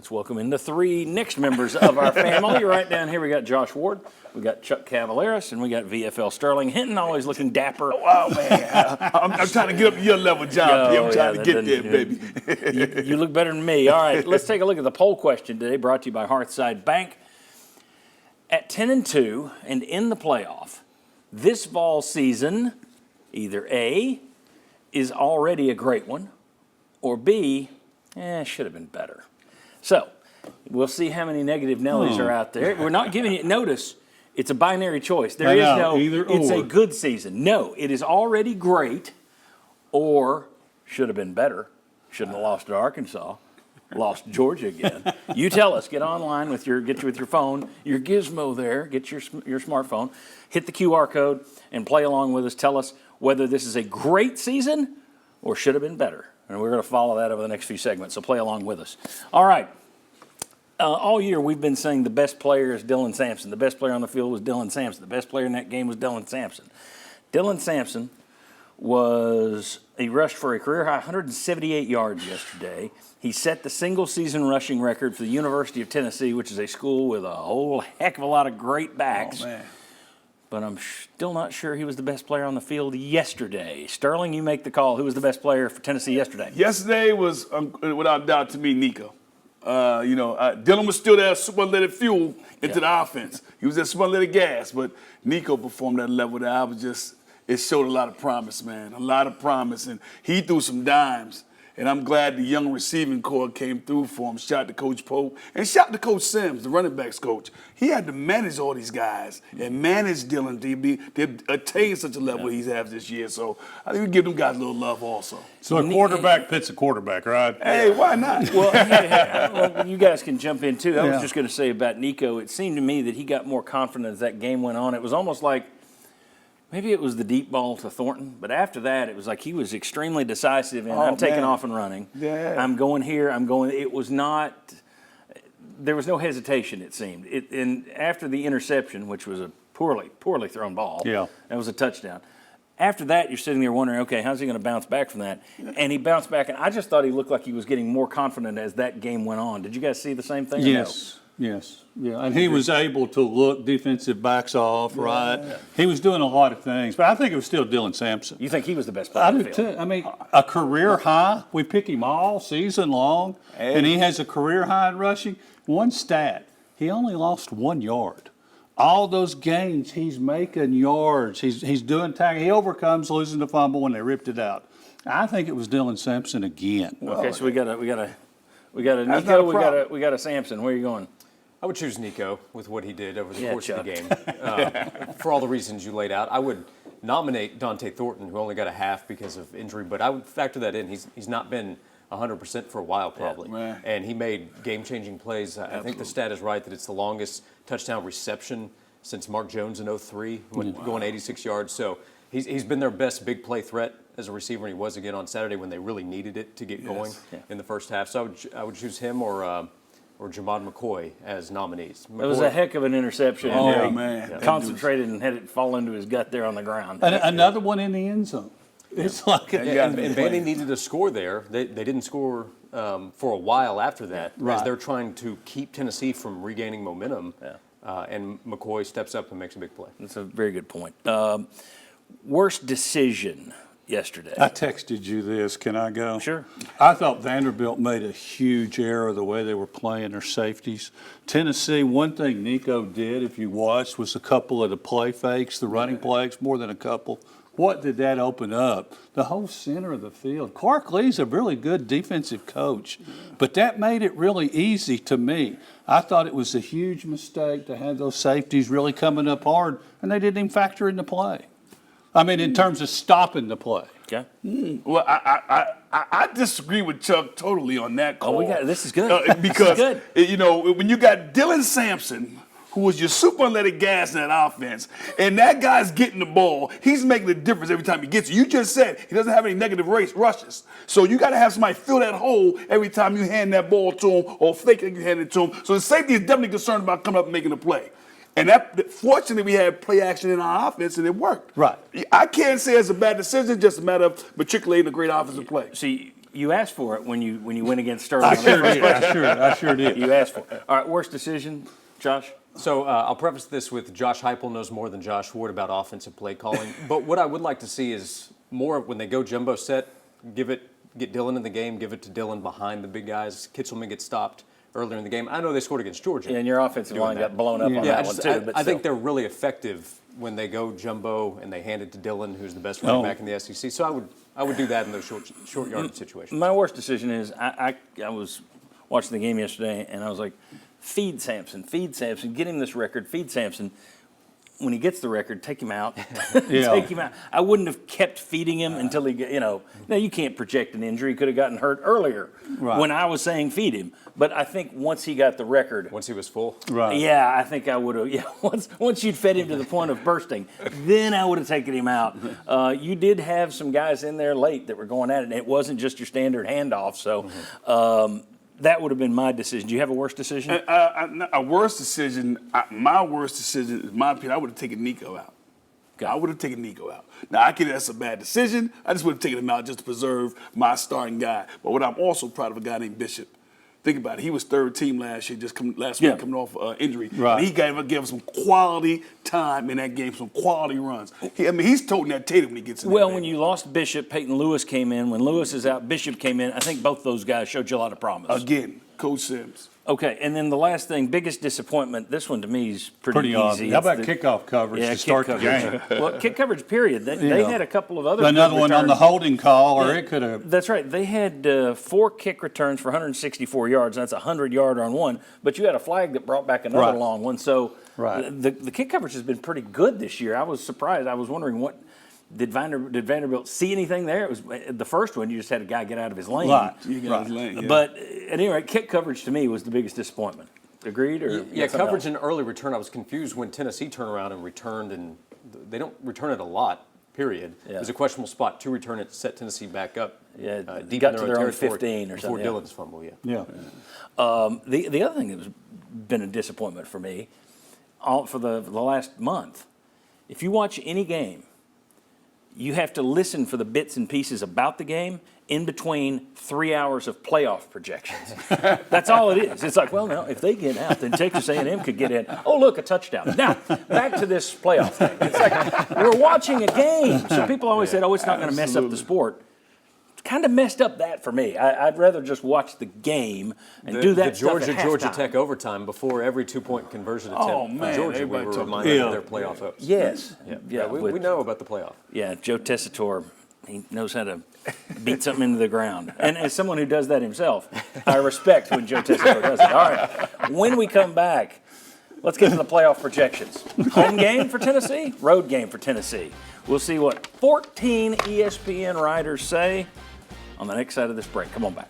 Let's welcome in the three next members of our family. Right down here, we got Josh Ward, we got Chuck Cavaleris, and we got VFL Sterling Hinton, always looking dapper. Oh, man. I'm trying to get up to your level, John. I'm trying to get there, baby. You look better than me. All right, let's take a look at the poll question today, brought to you by Hearthside Bank. At 10-2 and in the playoff, this Vols season, either A, is already a great one, or B, should have been better. So, we'll see how many negative Nellies are out there. We're not giving you notice. It's a binary choice. There is no either it's or. a good season. No, it is already great, or should have been better. Shouldn't have lost to Arkansas. Lost to Georgia again. You tell us. Get online with your phone, your gizmo there. Get your smartphone. Hit the QR code and play along with us. Tell us whether this is a great season or should have been better. And we're going to follow that over the next few segments, so play along with us. All right. All year we've been saying the best player is Dylan Sampson. The best player on the field was Dylan Sampson. The best player in that game was Dylan Sampson. Dylan Sampson he rushed for a career-high 178 yards yesterday. He set the single-season rushing record for the University of Tennessee, which is a school with a whole heck of a lot of great backs. Oh, man. But I'm still not sure he was the best player on the field yesterday. Sterling, you make the call. Who was the best player for Tennessee yesterday? Yesterday was, without doubt, to me, Nico. Dylan was still that superlative fuel into the offense. He was that superlative gas, but Nico performed at a level that it showed a lot of promise, man, a lot of promise. And he threw some dimes. And I'm glad the young receiving corps came through for him. Shout out to Coach Pope. And shout out to Coach Sims, the running backs coach. He had to manage all these guys and manage Dylan to attain such a level he's had this year. So I think we give them guys a little love also. So a quarterback pits a quarterback, right? Hey, why not? Well, you guys can jump in, too. I was just going to say about Nico, it seemed to me that he got more confident as that game went on. It was almost like maybe it was the deep ball to Thornton, but after that, it was like he was extremely decisive, and I'm taking off and running. Yeah. I'm going here, I'm going. It was not – there was no hesitation, it seemed. And after the interception, which was a poorly thrown ball, that was a touchdown. After that, you're sitting there wondering, okay, how's he going to bounce back from that? And he bounced back, and I just thought he looked like he was getting more confident as that game went on. Did you guys see the same thing? Yes. Yes, yeah, and he was able to look defensive backs off, right? He was doing a lot of things, but I think it was still Dylan Sampson. You think he was the best player? I do too. I mean, a career high. We pick him all season long, and he has a career high in rushing. One stat: he only lost 1 yard. All those gains, he's making yards. He's doing tackling. He overcomes losing the fumble when they ripped it out. I think it was Dylan Sampson again. Okay, so we got a Nico, we got a Sampson. Where are you going? I would choose Nico with what he did over the course of the game. For all the reasons you laid out, I would nominate Dante Thornton, who only got a half because of injury, but I would factor that in. He's not been 100% for a while, probably. And he made game-changing plays. I think the stat is right that it's the longest touchdown reception since Mark Jones in 2003, going 86 yards. So he's been their best big play threat as a receiver, and he was again on Saturday when they really needed it to get going in the first half. So I would choose him or Jamad McCoy as nominees. It was a heck of an interception. Oh, man. Concentrated and had it fall into his gut there on the ground. Another one in the end zone. It's like and Vandy needed a score there. They didn't score for a while after that as they're trying to keep Tennessee from regaining momentum. And McCoy steps up and makes a big play. That's a very good point. Worst decision yesterday. I texted you this. Can I go? Sure. I thought Vanderbilt made a huge error the way they were playing their safeties. Tennessee, one thing Nico did, if you watched, was a couple of the play fakes, the running plays, more than a couple. What did that open up? The whole center of the field. Clark Lee's a really good defensive coach, but that made it really easy to me. I thought it was a huge mistake to have those safeties really coming up hard, and they didn't even factor in the play. I mean, in terms of stopping the play. Okay. Well, I disagree with Chuck totally on that call. This is good. Because, this is good. When you got Dylan Sampson, who was your super athletic gas in that offense, and that guy's getting the ball, he's making the difference every time he gets it. You just said he doesn't have any negative rushes. So you got to have somebody fill that hole every time you hand that ball to him or fake it, you hand it to him. So the safety is definitely concerned about coming up and making a play. And fortunately, we had play action in our offense, and it worked. Right. I can't say it's a bad decision, just a matter of matriculating a great offensive play. See, You asked for it when you went against Sterling. I sure did. I sure did. You asked for it. All right, worst decision, Josh? So I'll preface this with Josh Heupel knows more than Josh Ward about offensive play calling. But what I would like to see is more when they go jumbo set, get Dillon in the game, give it to Dillon behind the big guys. Kitzelman gets stopped earlier in the game. I know they scored against Georgia. Yeah, and your offensive line got blown up on that one too. But I think they're really effective when they go jumbo and they hand it to Dillon, who's the best running back in the SEC. So I would do that in those short yardage situations. My worst decision is I was watching the game yesterday and I was like, feed Sampson, get him this record, feed Sampson. When he gets the record, take him out. Take him out. I wouldn't have kept feeding him until he, now you can't project an injury. He could have gotten hurt earlier when I was saying feed him. But I think once he got the record. Once he was full? Right. Yeah, I think I would have. Yeah, once you'd fed him to the point of bursting, then I would have taken him out. You did have some guys in there late that were going at it, and it wasn't just your standard handoff. So that would have been my decision. Do you have a worse decision? A worse decision, my worst decision, in my opinion, I would have taken Nico out. I would have taken Nico out. Now, I get that's a bad decision. I just would have taken him out just to preserve my starting guy. But what I'm also proud of a guy named Bishop. Think about it. He was third team last year, last week coming off injury. Right. And he gave us some quality time in that game, some quality runs. He's toting that Tatum when he gets in there. Well, when you lost Bishop, Peyton Lewis came in. When Lewis is out, Bishop came in. I think both those guys showed you a lot of promise. Again, Coach Sims. Okay, and then the last thing, biggest disappointment. This one to me is pretty easy. How about kickoff coverage to start the game? Well, kick coverage, period. They had a couple of other another good one on the returns. holding call, or it could have. That's right. They had 4 kick returns for 164 yards. That's a 100-yarder on one. But you had a flag that brought back another long one. So the kick coverage has been pretty good this year. I was surprised. I was wondering what. Did Vanderbilt see anything there? It was the first one. You just had a guy get out of his lane. But at any rate, kick coverage to me was the biggest disappointment. Agreed? Or coverage and early return. I was confused when Tennessee turned around and returned, and they don't return it a lot. Period. Yeah. It was a questionable spot to return it, set Tennessee back up. Deep got in to their own 15 or something. Before Dillon's fumble. The other thing that has been a disappointment for me, for the last month, if you watch any game. You have to listen for the bits and pieces about the game in between 3 hours of playoff projections. That's all it is. It's like, well, now, if they get out, then Texas A&M could get in. Oh, look, a touchdown. Now, back to this playoff thing. It's like we're watching a game. So people always said, oh, it's not going to mess up the sport. Kind of messed up that for me. I'd rather just watch the game and do that stuff at Georgia halftime. Tech overtime before every 2-point conversion attempt for Georgia. We were reminded of their playoff hopes. Yes. We know about the playoff. Yeah, Joe Tessitore, he knows how to beat something into the ground. And as someone who does that himself, I respect when Joe Tessitore does it. All right, when we come back, let's get to the playoff projections. Home game for Tennessee, road game for Tennessee. We'll see what 14 ESPN writers say on the next side of this break. Come on back.